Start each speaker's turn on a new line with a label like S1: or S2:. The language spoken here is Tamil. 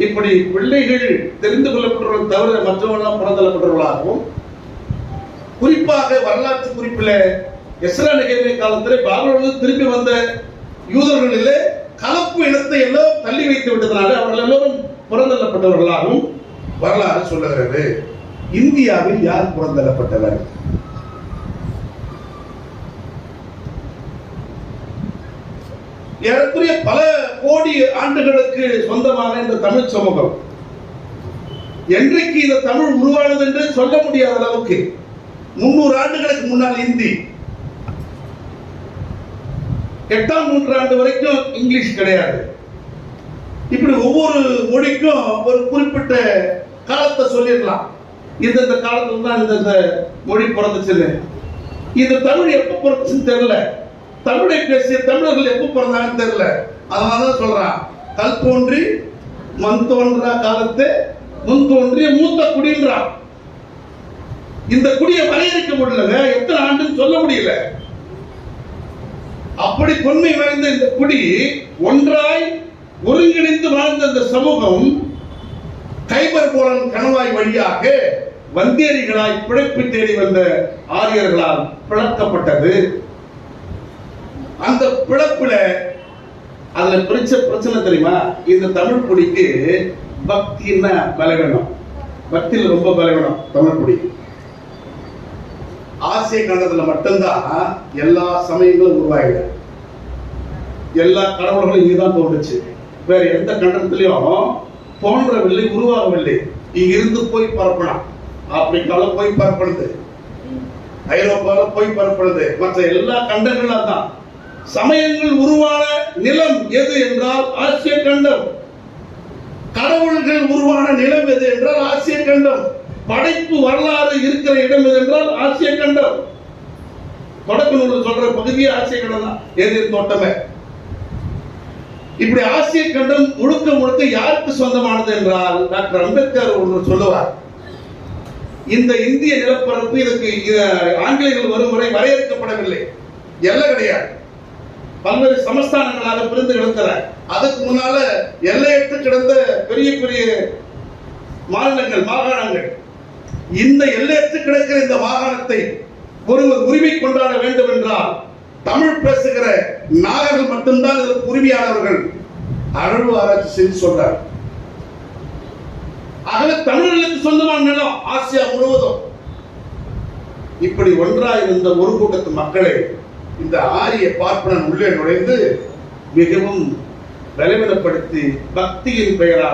S1: இப்படி பிள்ளைகள் தெரிந்து கொள்ளப்பட்டவர்கள் தவிர மற்றவர்களாம் புறந்தள்ளப்பட்டவர்களாகவும், குறிப்பாக வரலாற்று குறிப்பில் எஸ்ரா நெகேமியா காலத்தில் பாபிலோனிலிருந்து திரும்பி வந்த யூதர்களிலே கலப்பு இனத்தை எல்லாம் தள்ளி வைத்து விட்டதனால அவர்கள் எல்லோரும் புறந்தள்ளப்பட்டவர்களாகவும் வரலாறு சொல்லுகிறது. இந்தியாவில் யார் புறந்தள்ளப்பட்டவர்? ஏறக்குறைய பல கோடி ஆண்டுகளுக்கு சொந்தமான இந்த தமிழ் சமூகம் என்றைக்கு இந்த தமிழ் உருவானது என்று சொல்ல முடியாத அளவுக்கு 300 ஆண்டுகளுக்கு முன்னால் இந்தி, 8ஆம் நூற்றாண்டு வரைக்கும் இங்கிலீஷ் கிடையாது. இப்படி ஒவ்வொரு மொழிக்கும் ஒரு குறிப்பிட்ட காலத்தை சொல்லிடலாம். இந்த காலத்துல தான் இந்த மொழி பிறந்துச்சுன்னு. இந்த தமிழ் எப்ப பிறந்துச்சுன்னு தெரியல. தமிழை பேசிய தமிழர்கள் எப்ப பிறந்தாங்கன்னு தெரியல. அதனாலதான் சொல்றான், கல் தோன்றி மண் தோன்றா காலத்தை முன் தோன்றிய மூத்த குடின்றான். இந்த குடியை வரையறுக்க முடியலங்க, எத்தனை ஆண்டுன்னு சொல்ல முடியல. அப்படி தொன்மை வாய்ந்த இந்த குடி ஒன்றாய் ஒருங்கிணைந்து வாழ்ந்த இந்த சமூகம் கைபர் போலன் கணவாய் வழியாக வந்தேரிகளாய் பிழைப்பு தேடி வந்த ஆரியர்களால் பிளக்கப்பட்டது. அந்த பிளப்புல அதுல பிரச்சனை தெரியுமா? இந்த தமிழ் குடிக்கு பக்தின்னா பலவீனம், பக்தியில் ரொம்ப பலவீனம் தமிழ் குடி. ஆசிய கண்டத்துல மட்டும்தான் எல்லா சமயங்களும் உருவாயிட, எல்லா கடவுள்களும் இங்கதான் தோன்றுச்சு. வேற எந்த கண்டத்திலையும் தோன்றவில்லை, உருவாகவில்லை. இங்கிருந்து போய் பரப்பலாம், ஆப்பிரிக்கால போய் பரப்புறது, ஐரோப்பால போய் பரப்புறது, மற்ற எல்லா கண்டங்களும் தான். சமயங்கள் உருவான நிலம் எது என்றால் ஆசிய கண்டம். கடவுள்கள் உருவான நிலம் எது என்றால் ஆசிய கண்டம். படைப்பு வரலாறு இருக்கிற இடம் எது என்றால் ஆசிய கண்டம். தொடக்க நூல் சொல்ற பகுதியே ஆசிய கண்டம் தான், ஏதேன் தோட்டமே. இப்படி ஆசிய கண்டம் முழுக்க முழுக்க யாருக்கு சொந்தமானது என்றால் டாக்டர் அம்பேத்கர் ஒன்று சொல்லுவார், இந்த இந்திய நிலப்பரப்பு இதற்கு ஆங்கிலேயர்கள் வரும் வரை வரையறுக்கப்படவில்லை, எல்லை கிடையாது, பல்வேறு சமஸ்தானங்களாக பிரிந்து கிடந்தன. அதுக்கு முன்னால எல்லையற்று கிடந்த பெரிய பெரிய மாநிலங்கள், மாகாணங்கள். இந்த எல்லையற்று கிடக்கிற இந்த மாகாணத்தை ஒருவர் உரிமை கொண்டாட வேண்டும் என்றால் தமிழ் பேசுகிற நாகர்கள் மட்டும்தான் இதற்கு உரிமையாளர்கள். அகழ்வு ஆராய்ச்சி செய்து சொல்றார். ஆகவே தமிழர்களுக்கு சொந்தமான நிலம் ஆசியா முழுவதும். இப்படி ஒன்றாயிருந்த ஒரு கூட்டத்து மக்களை இந்த ஆரிய பார்ப்பனன் உள்ளே நுழைந்து மிகவும் பலவீனப்படுத்தி பக்தியின் பெயரால்